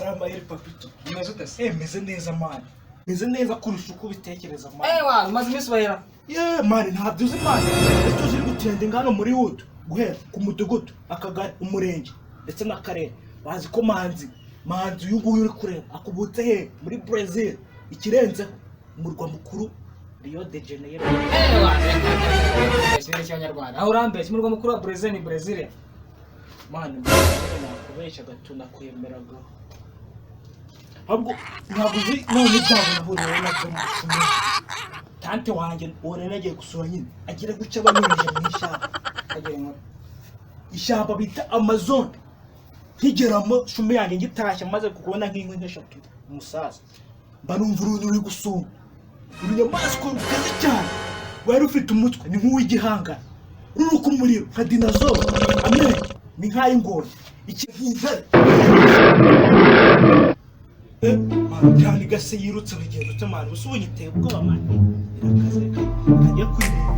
Aramayeri papito. Umeze ute se? Meze neza mani. Meze neza kurusha uko ubitekereza mani. Wa maze iminsi bahera. Mani ntabyo uzi mani. Icyo ziri gutendinga hano muri Wood. Guhera ku mudugudu, akagari, umurenge ndetse n'akarere. Bazi ko manzi uyu nguyu uri kureba akubutse he muri Brazil. Ikirenze umurwa mukuru Rio de Janeiro. Wa cy'Abanyarwanda. Aho urambeshye umurwa mukuru wa Brazil ni Brazil. Mani nakubeshya gatuna kwemeraga. Ahubwo ntabwo uzi none byabo nahuriye nabyo mu Shume. Tante wanjye ubona nagiye gusura nyine agira guca abanyereje mu ishyamba. Agere ngo Ishyamba bita Amazon. Nkigeramo Shume yanjye ngitashya maze kubona nk'inkwi nk'eshatu umusaza. Mba numva uruntu ruri gusuma. Urunyamaswa rukaze cyane. Wari ufite umutwe ni nk'uw'igihanga. Ruruka umuriro nka dinosaur. Amenyo ni nk'ay'ingona. Ikivuvere. Cyane gase yirutse urugendo cy'abantu usubuye iteye ubwoba mani. Irakaze kajya kwireba.